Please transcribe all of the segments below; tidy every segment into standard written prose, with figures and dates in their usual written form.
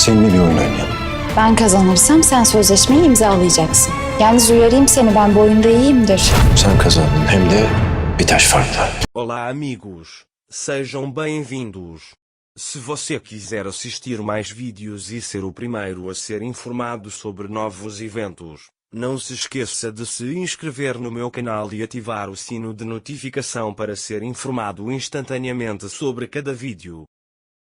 Seninle bir oyun oynayalım. Ben kazanırsam sen sözleşmeyi imzalayacaksın. Yalnız uyarayım seni, ben bu oyunda iyiyimdir. Sen kazandın hem de bir taş farkla. Olá amigos, sejam bem-vindos. Se você quiser assistir mais vídeos e ser o primeiro a ser informado sobre novos eventos, não se esqueça de se inscrever no meu canal e ativar o sino de notificação para ser informado instantaneamente sobre cada vídeo.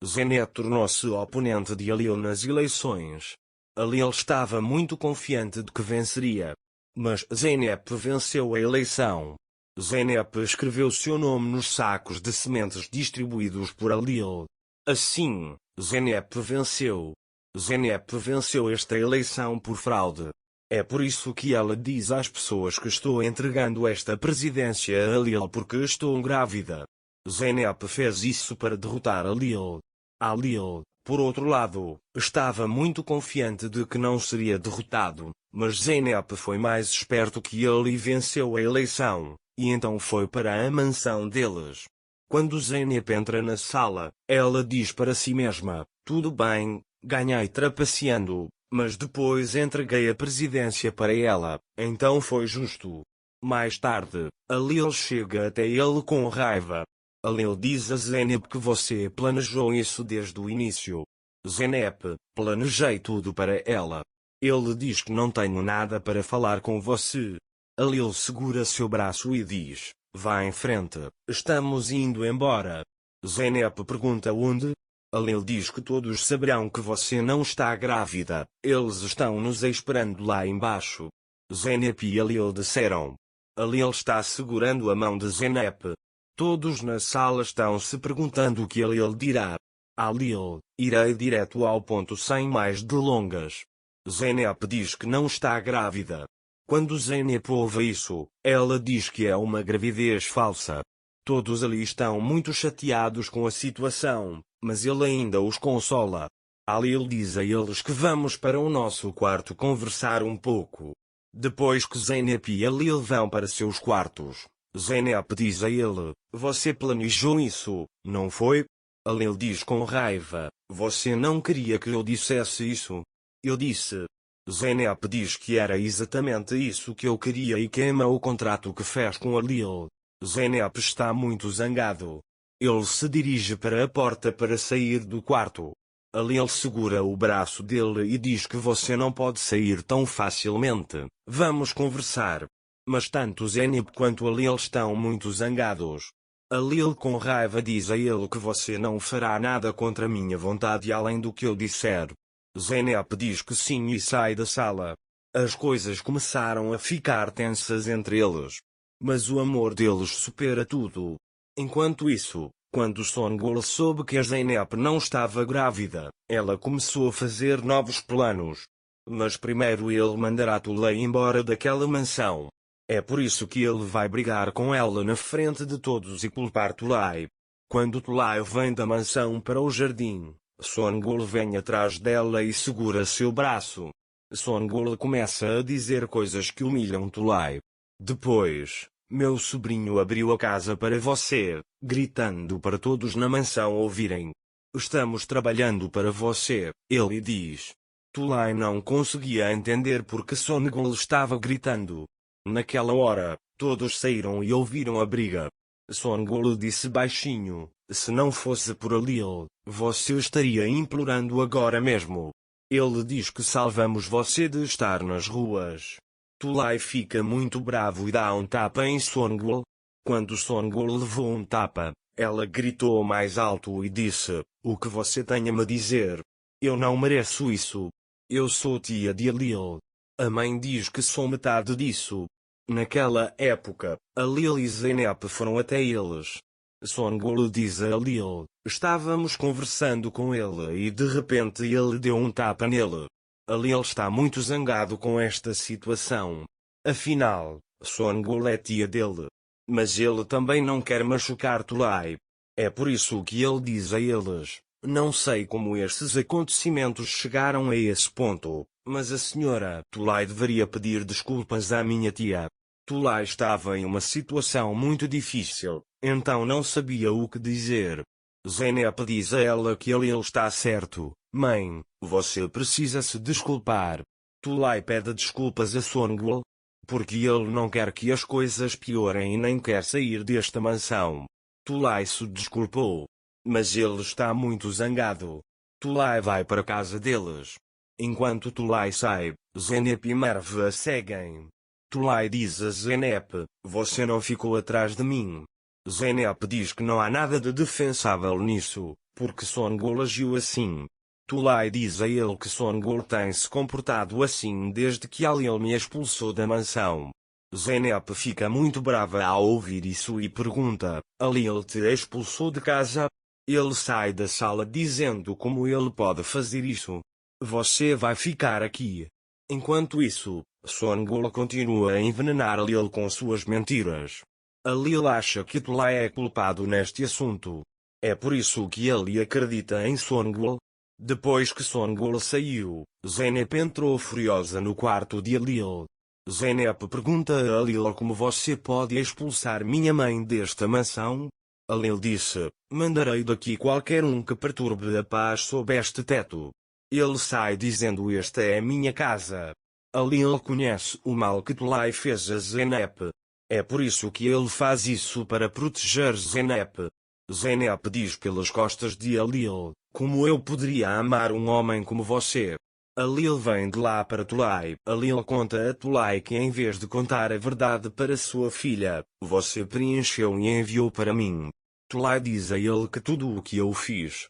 Zeynep tornou-se oponente de Halil nas eleições. Halil estava muito confiante de que venceria. Mas Zeynep venceu a eleição. Zeynep escreveu seu nome nos sacos de sementes distribuídos por Halil. Assim, Zeynep venceu. Zeynep venceu esta eleição por fraude. É por isso que ela diz às pessoas que estou entregando esta presidência a Halil porque estou grávida. Zeynep fez isso para derrotar Halil. Halil, por outro lado, estava muito confiante de que não seria derrotado, mas Zeynep foi mais esperto que ele e venceu a eleição, e então foi para a mansão deles. Quando Zeynep entra na sala, ela diz para si mesma: tudo bem, ganhei trapaceando, mas depois entreguei a presidência para ela, então foi justo. Mais tarde, Halil chega até ele com raiva. Halil diz a Zeynep que você planejou isso desde o início. Zeynep: planejei tudo para ela. Ele diz que não tenho nada para falar com você. Halil segura seu braço e diz: vá em frente, estamos indo embora. Zeynep pergunta onde? Halil diz que todos saberão que você não está grávida, eles estão nos esperando lá embaixo. Zeynep e Halil disseram. Halil está segurando a mão de Zeynep. Todos na sala estão se perguntando o que Halil dirá. Halil: irei direto ao ponto sem mais delongas. Zeynep diz que não está grávida. Quando Zeynep ouve isso, ela diz que é uma gravidez falsa. Todos ali estão muito chateados com a situação, mas ele ainda os consola. Halil diz a eles que vamos para o nosso quarto conversar um pouco. Depois que Zeynep e Halil vão para seus quartos, Zeynep diz a ele: você planejou isso, não foi? Halil diz com raiva: você não queria que eu dissesse isso? Eu disse. Zeynep diz que era exatamente isso que eu queria e queima o contrato que fez com Halil. Zeynep está muito zangado. Ele se dirige para a porta para sair do quarto. Halil segura o braço dele e diz que você não pode sair tão facilmente, vamos conversar. Mas tanto Zeynep quanto Halil estão muito zangados. Halil com raiva diz a ele que você não fará nada contra minha vontade além do que eu disser. Zeynep diz que sim e sai da sala. As coisas começaram a ficar tensas entre eles. Mas o amor deles supera tudo. Enquanto isso, quando Songül soube que a Zeynep não estava grávida, ela começou a fazer novos planos. Mas primeiro ele mandará Tulay embora daquela mansão. É por isso que ele vai brigar com ela na frente de todos e culpar Tulay. Quando Tulay vem da mansão para o jardim, Songül vem atrás dela e segura seu braço. Songül começa a dizer coisas que humilham Tulay. Depois, meu sobrinho abriu a casa para você, gritando para todos na mansão ouvirem. Estamos trabalhando para você, ele diz. Tulay não conseguia entender porque Songül estava gritando. Naquela hora, todos saíram e ouviram a briga. Songül disse baixinho: se não fosse por Halil, você estaria implorando agora mesmo. Ele diz que salvamos você de estar nas ruas. Tulay fica muito bravo e dá um tapa em Songül. Quando Songül levou um tapa, ela gritou mais alto e disse: o que você tem a me dizer? Eu não mereço isso. Eu sou tia de Halil. A mãe diz que sou metade disso. Naquela época, Halil e Zeynep foram até eles. Songül diz a Halil: estávamos conversando com ele e de repente ele deu um tapa nele. Halil está muito zangado com esta situação. Afinal, Songül é tia dele. Mas ele também não quer machucar Tulay. É por isso que ele diz a eles: não sei como estes acontecimentos chegaram a esse ponto, mas a senhora Tulay deveria pedir desculpas à minha tia. Tulay estava em uma situação muito difícil, então não sabia o que dizer. Zeynep diz a ela que Halil está certo. Mãe, você precisa se desculpar. Tulay pede desculpas a Songul, porque ele não quer que as coisas piorem e nem quer sair desta mansão. Tulay se desculpou, mas ele está muito zangado. Tulay vai para a casa deles. Enquanto Tulay sai, Zeynep e Merve a seguem. Tulay diz a Zeynep: você não ficou atrás de mim. Zeynep diz que não há nada de defensável nisso, porque Songul agiu assim. Tulay diz a ele que Songul tem se comportado assim desde que Alil me expulsou da mansão. Zeynep fica muito brava ao ouvir isso e pergunta: Alil te expulsou de casa? Ele sai da sala dizendo como ele pode fazer isso. Você vai ficar aqui. Enquanto isso, Songul continua a envenenar Alil com suas mentiras. Alil acha que Tulay é culpado neste assunto. É por isso que ele acredita em Songul. Depois que Songul saiu, Zeynep entrou furiosa no quarto de Alil. Zeynep pergunta a Alil como você pode expulsar minha mãe desta mansão? Alil disse: mandarei daqui qualquer um que perturbe a paz sob este teto. Ele sai dizendo: esta é minha casa. Alil conhece o mal que Tulay fez a Zeynep. É por isso que ele faz isso para proteger Zeynep. Zeynep diz pelas costas de Alil: como eu poderia amar um homem como você? Alil vem de lá para Tulay. Alil conta a Tulay que em vez de contar a verdade para sua filha, você preencheu e enviou para mim. Tulay diz a ele que tudo o que eu fiz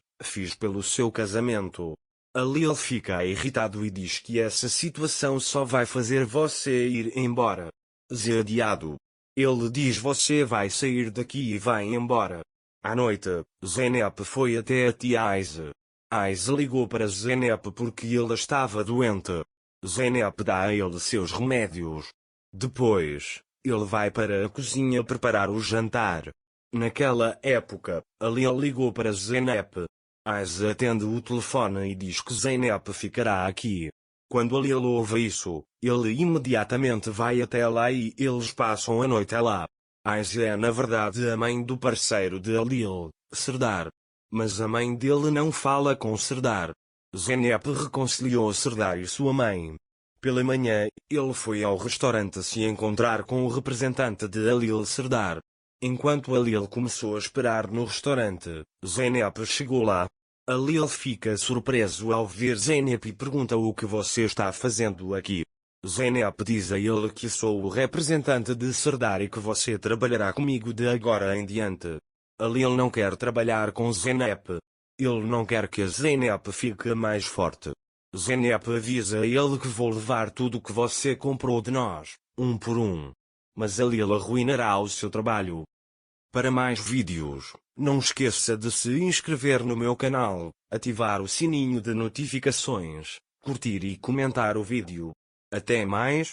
pelo seu casamento. Alil fica irritado e diz que essa situação só vai fazer você ir embora. Zadeado. Ele diz: você vai sair daqui e vai embora. À noite, Zeynep foi até a tia Aize. Aize ligou para Zeynep porque ele estava doente. Zeynep dá a ele seus remédios. Depois, ele vai para a cozinha preparar o jantar. Naquela época, Alil ligou para Zeynep. Aize atende o telefone e diz que Zeynep ficará aqui. Quando Alil ouve isso, ele imediatamente vai até lá e eles passam a noite lá. Aize é na verdade a mãe do parceiro de Alil, Serdar. Mas a mãe dele não fala com Serdar. Zeynep reconciliou Serdar e sua mãe. Pela manhã, ele foi ao restaurante se encontrar com o representante de Alil, Serdar. Enquanto Alil começou a esperar no restaurante, Zeynep chegou lá. Alil fica surpreso ao ver Zeynep e pergunta: o que você está fazendo aqui? Zeynep diz a ele que sou o representante de Serdar e que você trabalhará comigo de agora em diante. Alil não quer trabalhar com Zeynep. Ele não quer que a Zeynep fique mais forte. Zeynep avisa a ele que vou levar tudo o que você comprou de nós, um por um. Mas Alil arruinará o seu trabalho. Para mais vídeos, não esqueça de se inscrever no meu canal, ativar o sininho de notificações, curtir e comentar o vídeo. Até mais.